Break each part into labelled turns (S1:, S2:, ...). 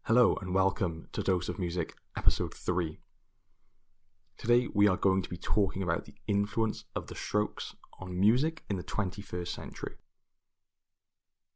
S1: Hello and welcome to Dose of Music, episode 3. Today we are going to be talking about the influence of the Strokes on music in the 21st century.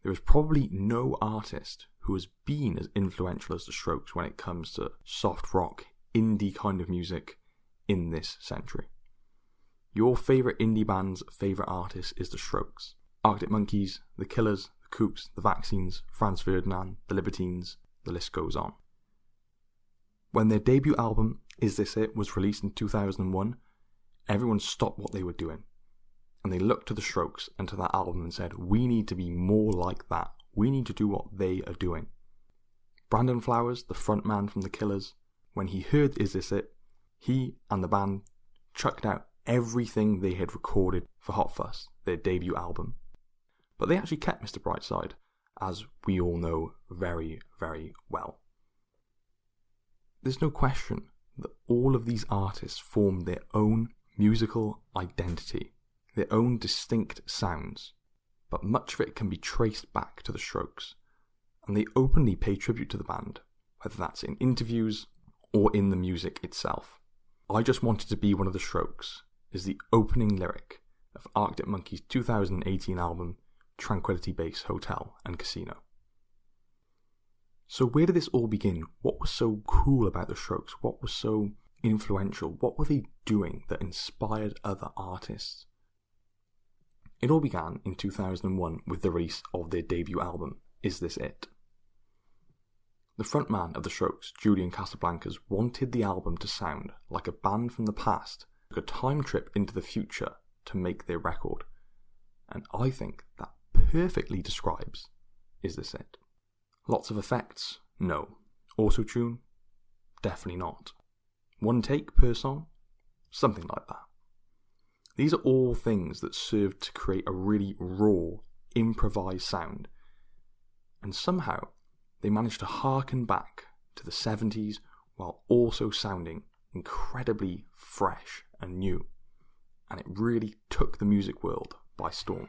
S1: There is probably no artist who has been as influential as the Strokes when it comes to soft rock, indie kind of music in this century. Your favourite indie band's favourite artist is the Strokes. Arctic Monkeys, The Killers, The Kooks, The Vaccines, Franz Ferdinand, The Libertines, the list goes on. When their debut album, Is This It, was released in 2001, everyone stopped what they were doing. And they looked to the Strokes and to that album and said, we need to be more like that. We need to do what they are doing. Brandon Flowers, the frontman from The Killers, when he heard Is This It, he and the band chucked out everything they had recorded for Hot Fuss, their debut album. But they actually kept Mr. Brightside, as we all know very, very well. There's no question that all of these artists formed their own musical identity, their own distinct sounds, but much of it can be traced back to the Strokes, and they openly pay tribute to the band, whether that's in interviews or in the music itself. I Just Wanted to Be One of the Strokes is the opening lyric of Arctic Monkeys' 2018 album Tranquility Base Hotel and Casino. So where did this all begin? What was so cool about the Strokes? What was so influential? What were they doing that inspired other artists? It all began in 2001 with the release of their debut album, Is This It? The frontman of the Strokes, Julian Casablancas, wanted the album to sound like a band from the past took a time trip into the future to make their record. And I think that perfectly describes Is This It? Lots of effects? No. Auto-tune? Definitely not. One take per song? Something like that. These are all things that served to create a really raw, improvised sound. And somehow, they managed to harken back to the 70s while also sounding incredibly fresh and new. And it really took the music world by storm.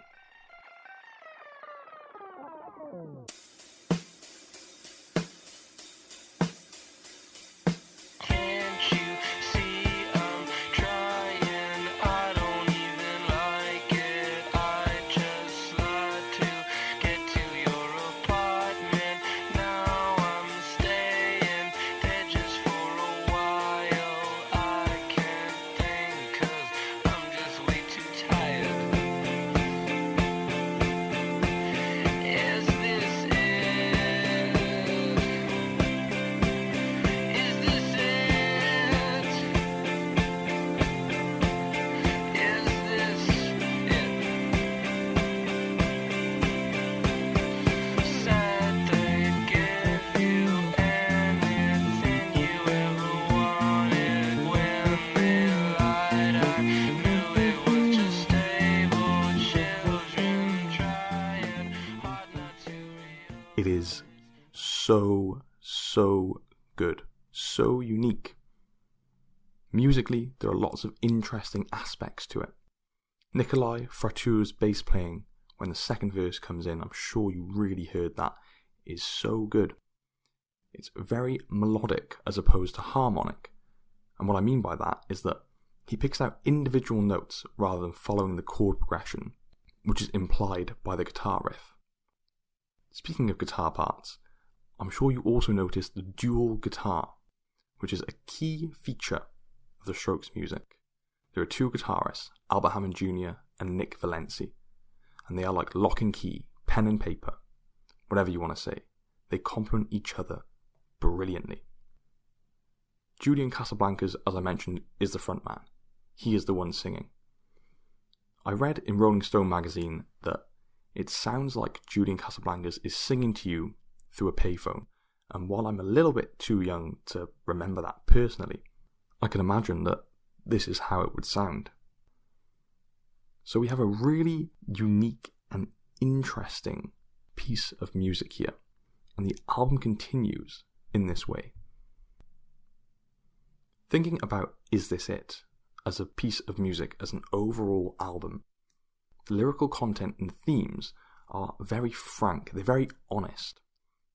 S1: It is so good, so unique. Musically, there are lots of interesting aspects to it. Nikolai Frature's bass playing, when the second verse comes in, I'm sure you really heard that, is so good. It's very melodic as opposed to harmonic. And what I mean by that is that he picks out individual notes rather than following the chord progression, which is implied by the guitar riff. Speaking of guitar parts, I'm sure you also noticed the dual guitar, which is a key feature of the Strokes' music. There are two guitarists, Albert Hammond Jr. and Nick Valenci, and they are like lock and key, pen and paper, whatever you want to say. They complement each other brilliantly. Julian Casablancas, as I mentioned, is the frontman. He is the one singing. I read in Rolling Stone magazine that it sounds like Julian Casablancas is singing to you through a payphone, and while I'm a little bit too young to remember that personally, I can imagine that this is how it would sound. So we have a really unique and interesting piece of music here, and the album continues in this way. Thinking about Is This It as a piece of music, as an overall album, the lyrical content and themes are very frank, they're very honest,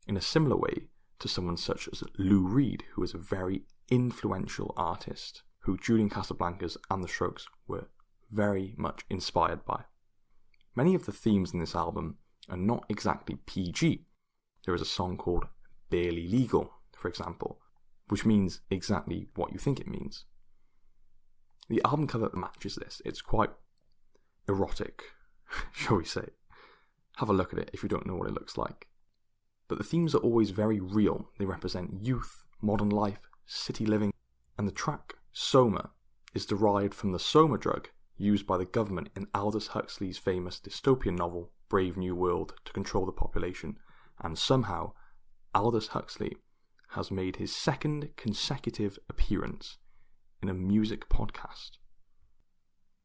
S1: in a similar way to someone such as Lou Reed, who is a very influential artist who Julian Casablancas and the Strokes were very much inspired by. Many of the themes in this album are not exactly PG. There is a song called Barely Legal, for example, which means exactly what you think it means. The album cover matches this. It's quite erotic, shall we say. Have a look at it if you don't know what it looks like. But the themes are always very real. They represent youth, modern life, city living, and the track Soma is derived from the Soma drug used by the government in Aldous Huxley's famous dystopian novel Brave New World to control the population, and somehow Aldous Huxley has made his second consecutive appearance in a music podcast.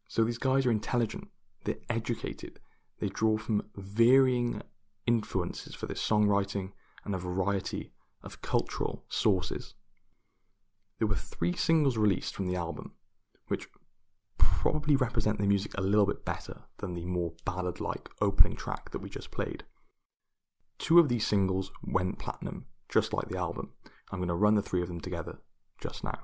S1: So these guys are intelligent, they're educated, they draw from varying influences for their songwriting and a variety of cultural sources. There were 3 singles released from the album, which probably represent the music a little bit better than the more ballad-like opening track that we just played. 2 of these singles went platinum, just like the album. I'm going to run the 3 of them together just now.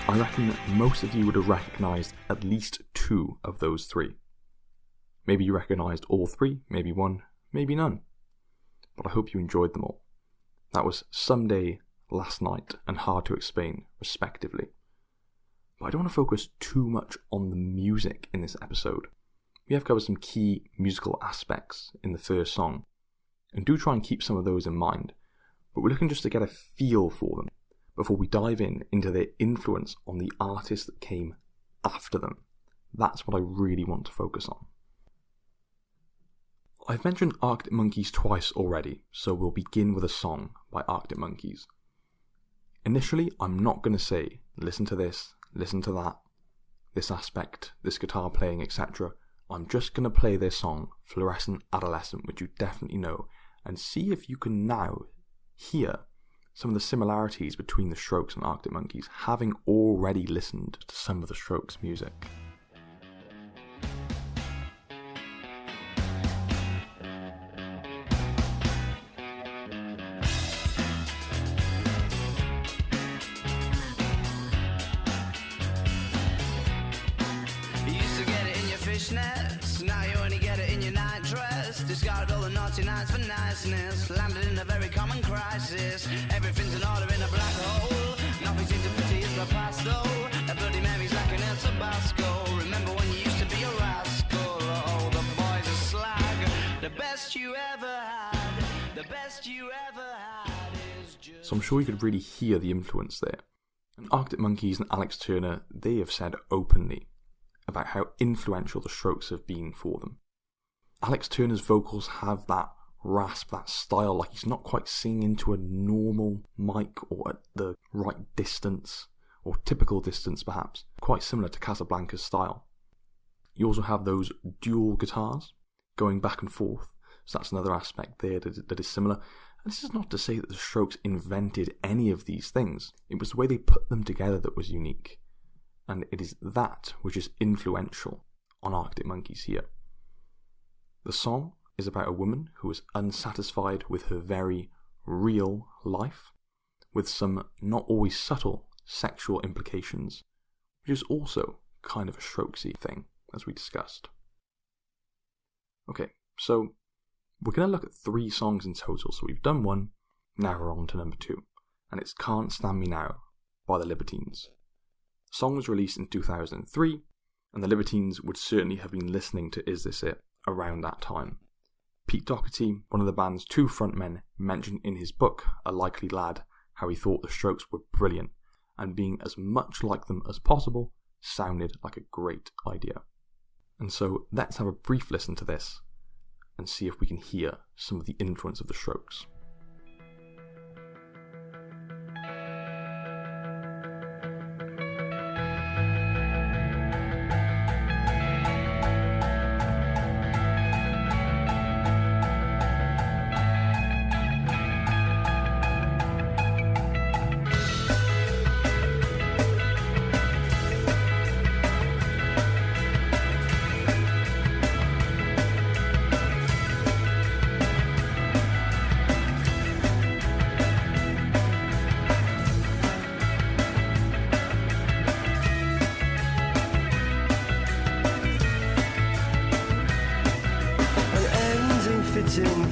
S1: I reckon that most of you would have recognised at least 2 of those 3. Maybe you recognised all 3, maybe 1, maybe none. But I hope you enjoyed them all. That was Someday, Last Night, and Hard to Explain, respectively. But I don't want to focus too much on the music in this episode. We have covered some key musical aspects in the first song, and do try and keep some of those in mind, but we're looking just to get a feel for them before we dive into their influence on the artists that came after them. That's what I really want to focus on. I've mentioned Arctic Monkeys twice already, so we'll begin with a song by Arctic Monkeys. Initially, I'm not going to say, listen to this, listen to that, this aspect, this guitar playing, etc. I'm just going to play their song, Fluorescent Adolescent, which you definitely know, and see if you can now hear some of the similarities between the Strokes and Arctic Monkeys, having already listened to some of the Strokes' music.
S2: Fishnets, now you only get it in your night dress. Discarded all the naughty nights for niceness. Landed in a very common crisis. Everything's in order in a black hole. Nothing seems to pity is the past though. A Bloody Mary's like an El Tabasco. Remember when you used to be a rascal? Oh, the boys are slag. The best you ever had. The best you ever had is just...
S1: So I'm sure you could really hear the influence there. And Arctic Monkeys and Alex Turner, they have said openly about how influential the Strokes have been for them. Alex Turner's vocals have that rasp, that style, like he's not quite singing into a normal mic or at the right distance, or typical distance perhaps, quite similar to Casablanca's style. You also have those dual guitars, going back and forth. So that's another aspect there that is similar. And this is not to say that the Strokes invented any of these things. It was the way they put them together that was unique. And it is that which is influential on Arctic Monkeys here. The song is about a woman who is unsatisfied with her very real life, with some not always subtle sexual implications, which is also kind of a Strokesy thing, as we discussed. Okay, so we're going to look at 3 songs in total. So we've done one, now we're on to number 2, and it's Can't Stand Me Now by the Libertines. The song was released in 2003, and the Libertines would certainly have been listening to Is This It around that time. Pete Doherty, one of the band's 2 frontmen, mentioned in his book, A Likely Lad, how he thought the Strokes were brilliant, and being as much like them as possible sounded like a great idea. And so let's have a brief listen to this and see if we can hear some of the influence of the Strokes.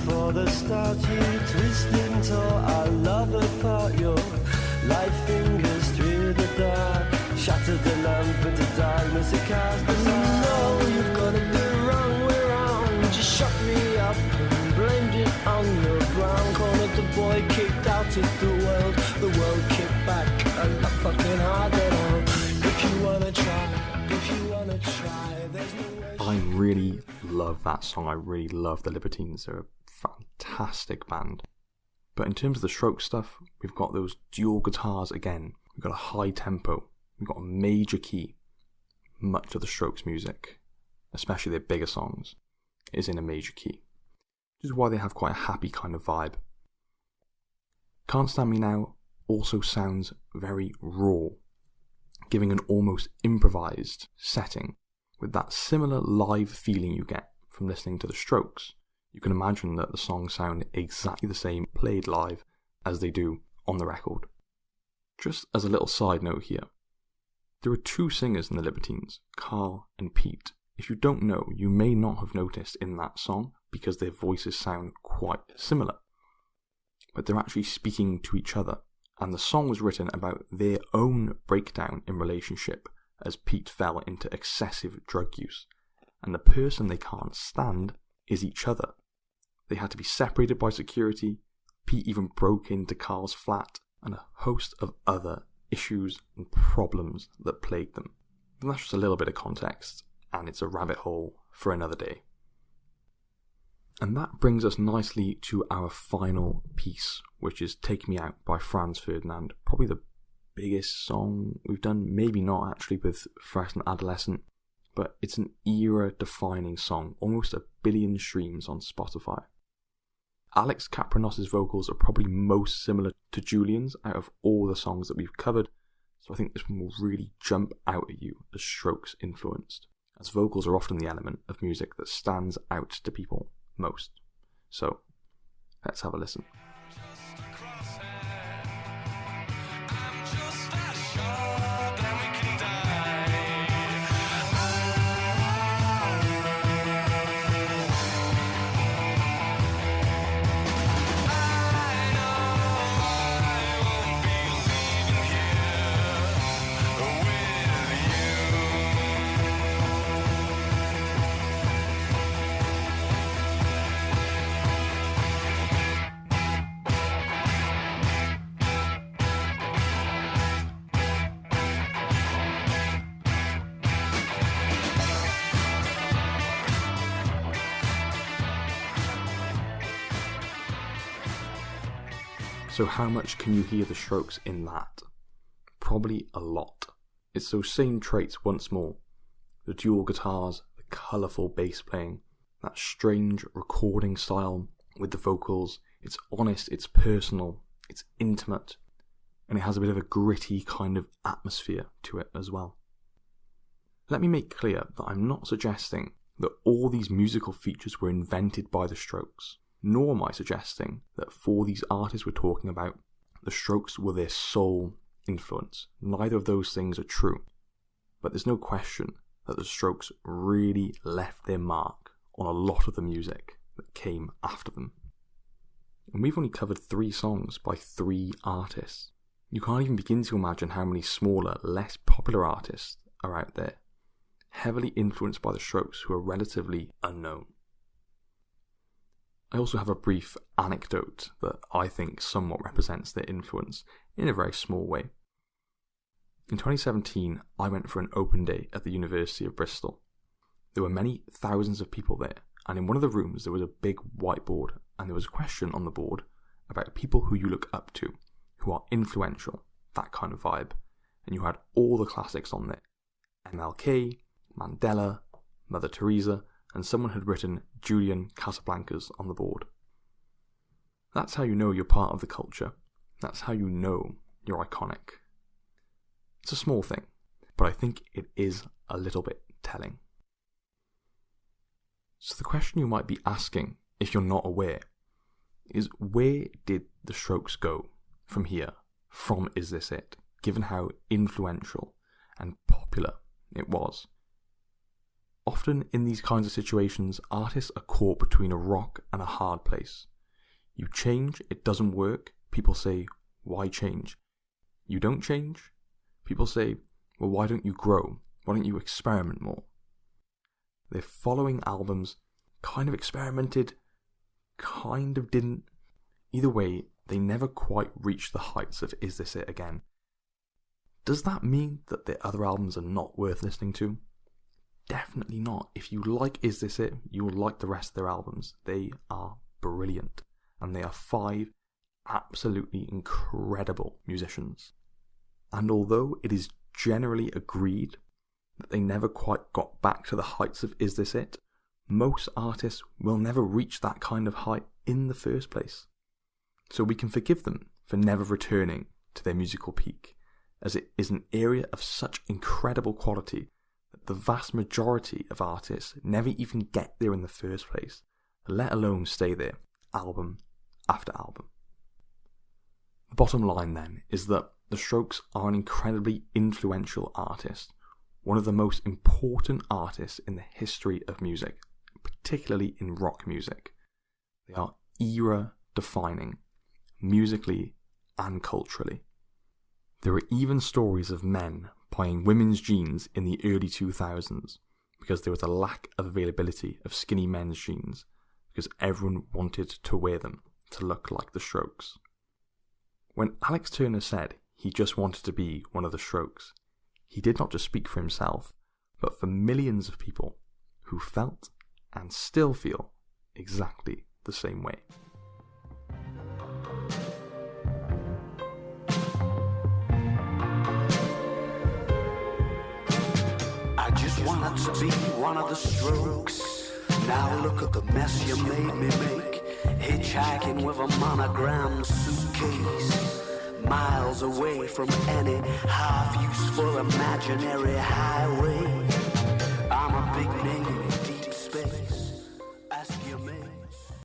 S3: For the start, you twisting tore our love apart. Your light fingers through the dark, shattered the lamp into darkness. It cast us all. No, you've got it the wrong way round. Just shut me up and blamed it on the ground. Cornered the boy, kicked out of the world kicked back. And not fucking hard at all. If you wanna try, there's no way.
S1: I really love that song. I really love the Libertines. They're a fantastic band. But in terms of the Strokes stuff, we've got those dual guitars again. We've got a high tempo. We've got a major key. Much of the Strokes music, especially their bigger songs, is in a major key, which is why they have quite a happy kind of vibe. Can't Stand Me Now also sounds very raw, giving an almost improvised setting with that similar live feeling you get from listening to the Strokes. You can imagine that the songs sound exactly the same played live as they do on the record. Just as a little side note here, there are 2 singers in the Libertines, Carl and Pete. If you don't know, you may not have noticed in that song because their voices sound quite similar. But they're actually speaking to each other, and the song was written about their own breakdown in relationship as Pete fell into excessive drug use, and the person they can't stand is each other. They had to be separated by security. Pete even broke into Carl's flat, and a host of other issues and problems that plagued them. And that's just a little bit of context, and it's a rabbit hole for another day. And that brings us nicely to our final piece, which is Take Me Out by Franz Ferdinand. Probably the biggest song we've done, maybe not actually with Fresh and Adolescent, but it's an era-defining song, almost 1 billion streams on Spotify. Alex Kapranos' vocals are probably most similar to Julian's out of all the songs that we've covered, so I think this one will really jump out at you as Strokes influenced, as vocals are often the element of music that stands out to people most. So, let's have a listen. So how much can you hear the Strokes in that? Probably a lot. It's those same traits once more. The dual guitars, the colourful bass playing, that strange recording style with the vocals. It's honest, it's personal, it's intimate, and it has a bit of a gritty kind of atmosphere to it as well. Let me make clear that I'm not suggesting that all these musical features were invented by the Strokes, nor am I suggesting that for these artists we're talking about, the Strokes were their sole influence. Neither of those things are true. But there's no question that the Strokes really left their mark on a lot of the music that came after them. And we've only covered 3 songs by 3 artists. You can't even begin to imagine how many smaller, less popular artists are out there, heavily influenced by the Strokes, who are relatively unknown. I also have a brief anecdote that I think somewhat represents their influence in a very small way. In 2017, I went for an open day at the University of Bristol. There were many thousands of people there, and in one of the rooms there was a big whiteboard, and there was a question on the board about people who you look up to, who are influential, that kind of vibe. And you had all the classics on there. MLK, Mandela, Mother Teresa, and someone had written Julian Casablancas on the board. That's how you know you're part of the culture. That's how you know you're iconic. It's a small thing, but I think it is a little bit telling. So the question you might be asking, if you're not aware, is where did the Strokes go from here, from Is This It, given how influential and popular it was? Often in these kinds of situations, artists are caught between a rock and a hard place. You change, it doesn't work. People say, why change? You don't change. People say, well, why don't you grow? Why don't you experiment more? Their following albums kind of experimented, kind of didn't. Either way, they never quite reached the heights of Is This It again. Does that mean that their other albums are not worth listening to? Definitely not. If you like Is This It, you will like the rest of their albums. They are brilliant, and they are 5 absolutely incredible musicians. And although it is generally agreed that they never quite got back to the heights of Is This It, most artists will never reach that kind of height in the first place. So we can forgive them for never returning to their musical peak, as it is an area of such incredible quality that the vast majority of artists never even get there in the first place, let alone stay there album after album. The bottom line then is that the Strokes are an incredibly influential artist, one of the most important artists in the history of music, particularly in rock music. They are era-defining, musically and culturally. There are even stories of men buying women's jeans in the early 2000s because there was a lack of availability of skinny men's jeans because everyone wanted to wear them to look like the Strokes. When Alex Turner said he just wanted to be one of the Strokes, he did not just speak for himself, but for millions of people who felt and still feel exactly the same way.
S4: I just wanted to be one of the Strokes. Now look at the mess you made me make. Hitchhiking with a monogrammed suitcase, miles away from any half-useful imaginary highway. I'm a big name in deep space. Ask your mates.